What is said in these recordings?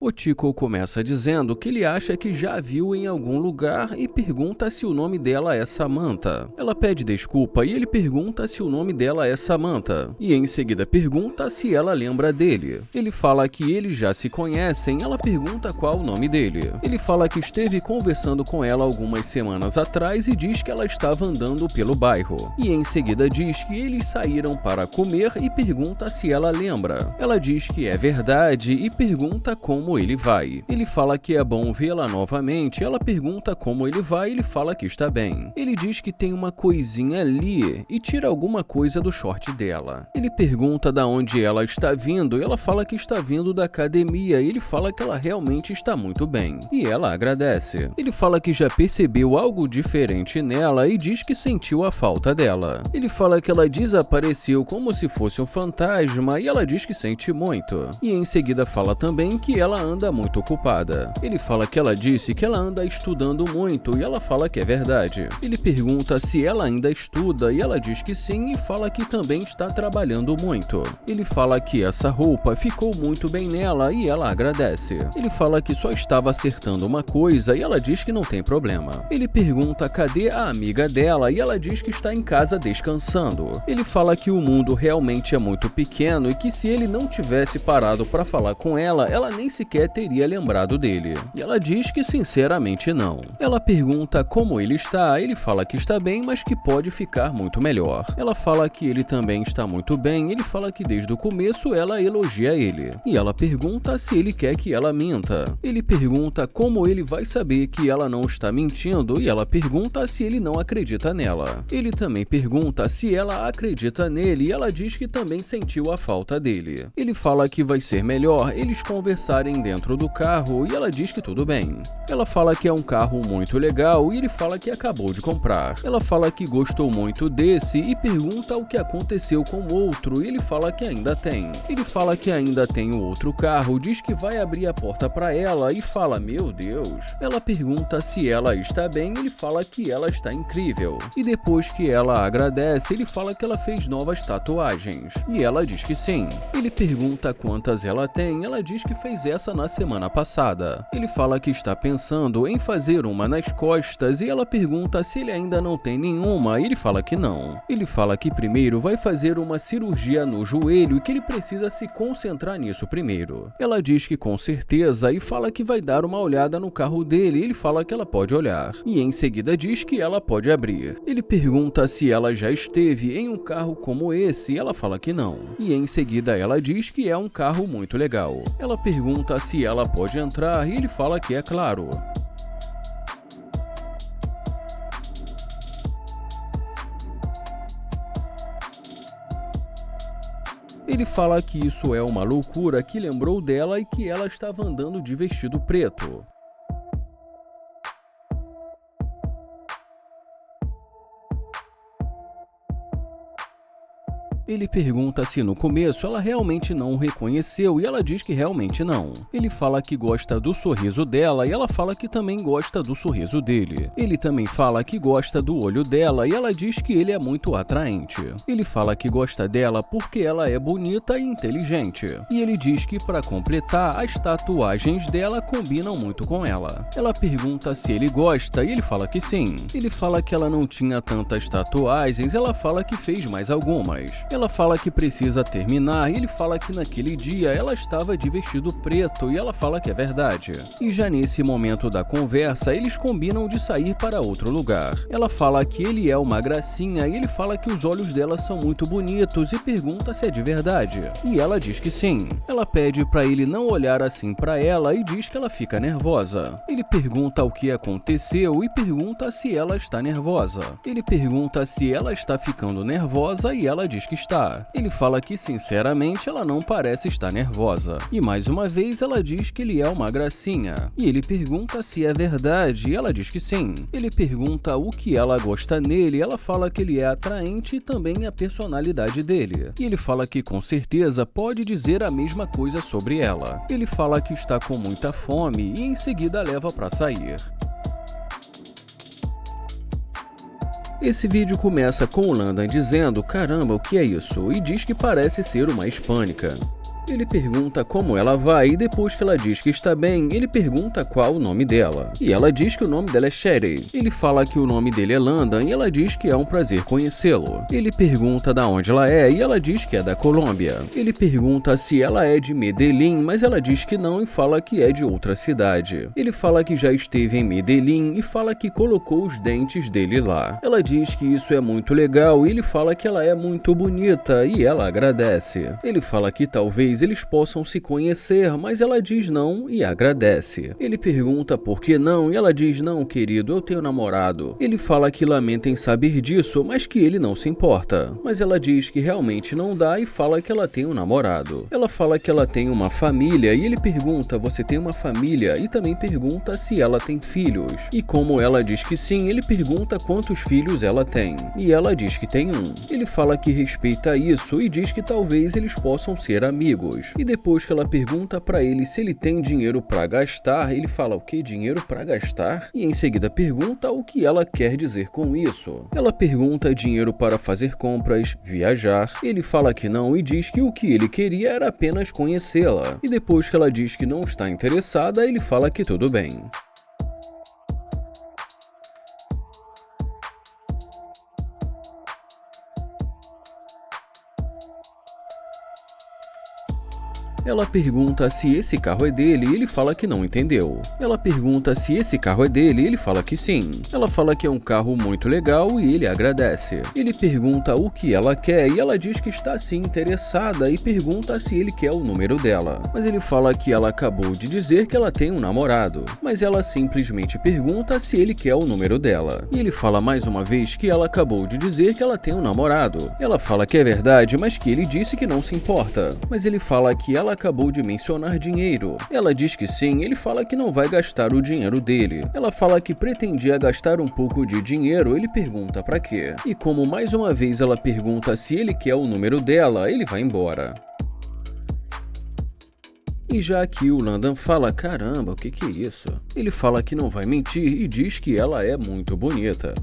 O Tico começa dizendo que ele acha que já a viu em algum lugar e pergunta se o nome dela é Samantha. Ela pede desculpa e ele pergunta se o nome dela é Samantha. E em seguida pergunta se ela lembra dele. Ele fala que eles já se conhecem, ela pergunta qual o nome dele. Ele fala que esteve conversando com ela algumas semanas atrás e diz que ela estava andando pelo bairro. E em seguida diz que eles saíram para comer e pergunta se ela lembra. Ela diz que é verdade e pergunta como ele vai. Ele fala que é bom vê-la novamente, ela pergunta como ele vai e ele fala que está bem. Ele diz que tem uma coisinha ali e tira alguma coisa do short dela. Ele pergunta da onde ela está vindo e ela fala que está vindo da academia e ele fala que ela realmente está muito bem. E ela agradece. Ele fala que já percebeu algo diferente nela e diz que sentiu a falta dela. Ele fala que ela desapareceu como se fosse um fantasma e ela diz que sente muito. E em seguida fala também que ela anda muito ocupada. Ele fala que ela disse que ela anda estudando muito e ela fala que é verdade. Ele pergunta se ela ainda estuda e ela diz que sim e fala que também está trabalhando muito. Ele fala que essa roupa ficou muito bem nela e ela agradece. Ele fala que só estava acertando uma coisa e ela diz que não tem problema. Ele pergunta cadê a amiga dela e ela diz que está em casa descansando. Ele fala que o mundo realmente é muito pequeno e que se ele não tivesse parado para falar com ela nem sequer teria lembrado dele. E ela diz que sinceramente não. Ela pergunta como ele está, ele fala que está bem, mas que pode ficar muito melhor. Ela fala que ele também está muito bem, ele fala que desde o começo ela elogia ele. E ela pergunta se ele quer que ela minta. Ele pergunta como ele vai saber que ela não está mentindo e ela pergunta se ele não acredita nela. Ele também pergunta se ela acredita nele e ela diz que também sentiu a falta dele. Ele fala que vai ser melhor eles conversarem dentro do carro e ela diz que tudo bem. Ela fala que é um carro muito legal e ele fala que acabou de comprar. Ela fala que gostou muito desse e pergunta o que aconteceu com o outro e ele fala que ainda tem. Ele fala que ainda tem o outro carro, diz que vai abrir a porta para ela e fala, meu Deus. Ela pergunta se ela está bem e ele fala que ela está incrível. E depois que ela agradece, ele fala que ela fez novas tatuagens. E ela diz que sim. Ele pergunta quantas ela tem, ela diz que fez essa na semana passada. Ele fala que está pensando em fazer uma nas costas e ela pergunta se ele ainda não tem nenhuma e ele fala que não. Ele fala que primeiro vai fazer uma cirurgia no joelho e que ele precisa se concentrar nisso primeiro. Ela diz que com certeza e fala que vai dar uma olhada no carro dele e ele fala que ela pode olhar. E em seguida diz que ela pode abrir. Ele pergunta se ela já esteve em um carro como esse e ela fala que não. E em seguida ela diz que é um carro muito legal. Ela pergunta se ela pode entrar e ele fala que é claro. Ele fala que isso é uma loucura que lembrou dela e que ela estava andando de vestido preto. Ele pergunta se no começo ela realmente não o reconheceu e ela diz que realmente não. Ele fala que gosta do sorriso dela e ela fala que também gosta do sorriso dele. Ele também fala que gosta do olho dela e ela diz que ele é muito atraente. Ele fala que gosta dela porque ela é bonita e inteligente. E ele diz que para completar, as tatuagens dela combinam muito com ela. Ela pergunta se ele gosta e ele fala que sim. Ele fala que ela não tinha tantas tatuagens, ela fala que fez mais algumas. Ela fala que precisa terminar e ele fala que naquele dia ela estava de vestido preto e ela fala que é verdade. E já nesse momento da conversa, eles combinam de sair para outro lugar. Ela fala que ele é uma gracinha e ele fala que os olhos dela são muito bonitos e pergunta se é de verdade. E ela diz que sim. Ela pede para ele não olhar assim para ela e diz que ela fica nervosa. Ele pergunta o que aconteceu e pergunta se ela está nervosa. Ele pergunta se ela está ficando nervosa e ela diz que está. Ele fala que sinceramente ela não parece estar nervosa. E mais uma vez ela diz que ele é uma gracinha. E ele pergunta se é verdade e ela diz que sim. Ele pergunta o que ela gosta nele e ela fala que ele é atraente e também a personalidade dele. E ele fala que com certeza pode dizer a mesma coisa sobre ela. Ele fala que está com muita fome e em seguida leva para sair. Esse vídeo começa com o Landan dizendo, caramba, o que é isso? E diz que parece ser uma hispânica. Ele pergunta como ela vai e depois que ela diz que está bem, ele pergunta qual o nome dela. E ela diz que o nome dela é Sherry. Ele fala que o nome dele é Landon e ela diz que é um prazer conhecê-lo. Ele pergunta da onde ela é e ela diz que é da Colômbia. Ele pergunta se ela é de Medellín, mas ela diz que não e fala que é de outra cidade. Ele fala que já esteve em Medellín e fala que colocou os dentes dele lá. Ela diz que isso é muito legal e ele fala que ela é muito bonita e ela agradece. Ele fala que talvez eles possam se conhecer, mas ela diz não e agradece. Ele pergunta por que não e ela diz não, querido, eu tenho namorado. Ele fala que lamenta em saber disso, mas que ele não se importa. Mas ela diz que realmente não dá e fala que ela tem um namorado. Ela fala que ela tem uma família e ele pergunta, você tem uma família? E também pergunta se ela tem filhos. E como ela diz que sim, ele pergunta quantos filhos ela tem. E ela diz que tem um. Ele fala que respeita isso e diz que talvez eles possam ser amigos. E depois que ela pergunta pra ele se ele tem dinheiro pra gastar, ele fala o que? Dinheiro pra gastar? E em seguida pergunta o que ela quer dizer com isso. Ela pergunta dinheiro para fazer compras, viajar. Ele fala que não e diz que o que ele queria era apenas conhecê-la. E depois que ela diz que não está interessada, ele fala que tudo bem. Ela pergunta se esse carro é dele e ele fala que não entendeu. Ela pergunta se esse carro é dele e ele fala que sim. Ela fala que é um carro muito legal e ele agradece. Ele pergunta o que ela quer e ela diz que está sim interessada e pergunta se ele quer o número dela. Mas ele fala que ela acabou de dizer que ela tem um namorado. Mas ela simplesmente pergunta se ele quer o número dela. E ele fala mais uma vez que ela acabou de dizer que ela tem um namorado. Ela fala que é verdade, mas que ele disse que não se importa. Mas ele fala que ela acabou de mencionar dinheiro. Ela diz que sim, ele fala que não vai gastar o dinheiro dele. Ela fala que pretendia gastar um pouco de dinheiro, ele pergunta pra quê. E como mais uma vez ela pergunta se ele quer o número dela, ele vai embora. E já aqui o Landon fala, caramba, o que é isso? Ele fala que não vai mentir e diz que ela é muito bonita.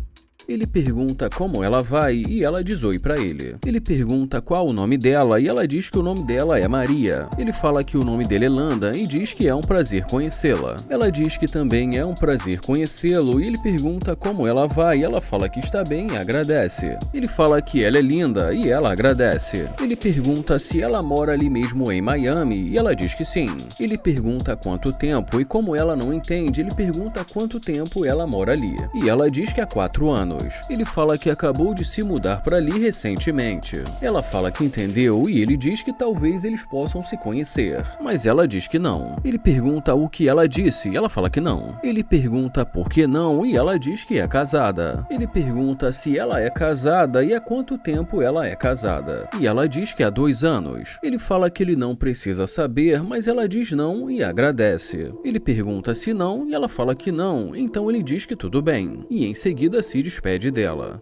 Ele pergunta como ela vai e ela diz oi pra ele. Ele pergunta qual o nome dela e ela diz que o nome dela é Maria. Ele fala que o nome dele é Landon e diz que é um prazer conhecê-la. Ela diz que também é um prazer conhecê-lo e ele pergunta como ela vai e ela fala que está bem e agradece. Ele fala que ela é linda e ela agradece. Ele pergunta se ela mora ali mesmo em Miami e ela diz que sim. Ele pergunta quanto tempo e como ela não entende, ele pergunta quanto tempo ela mora ali. E ela diz que há 4 anos. Ele fala que acabou de se mudar para ali recentemente. Ela fala que entendeu e ele diz que talvez eles possam se conhecer, mas ela diz que não. Ele pergunta o que ela disse e ela fala que não. Ele pergunta por que não e ela diz que é casada. Ele pergunta se ela é casada e há quanto tempo ela é casada. E ela diz que há 2 anos. Ele fala que ele não precisa saber, mas ela diz não e agradece. Ele pergunta se não e ela fala que não, então ele diz que tudo bem. E em seguida se despede dela.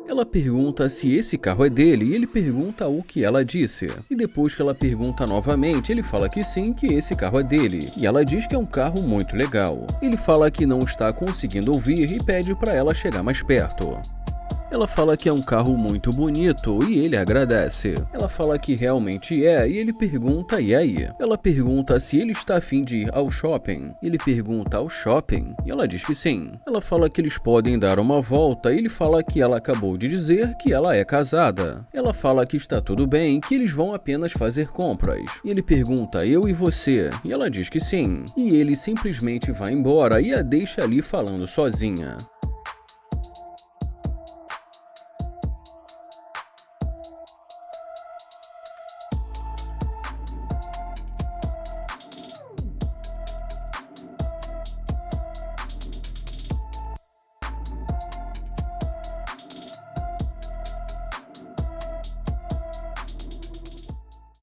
Ela pergunta se esse carro é dele e ele pergunta o que ela disse. E depois que ela pergunta novamente, ele fala que sim, que esse carro é dele. E ela diz que é um carro muito legal. Ele fala que não está conseguindo ouvir e pede para ela chegar mais perto. Ela fala que é um carro muito bonito e ele agradece. Ela fala que realmente é e ele pergunta e aí? Ela pergunta se ele está a fim de ir ao shopping. Ele pergunta ao shopping e ela diz que sim. Ela fala que eles podem dar uma volta e ele fala que ela acabou de dizer que ela é casada. Ela fala que está tudo bem, que eles vão apenas fazer compras. E ele pergunta, eu e você? E ela diz que sim. E ele simplesmente vai embora e a deixa ali falando sozinha.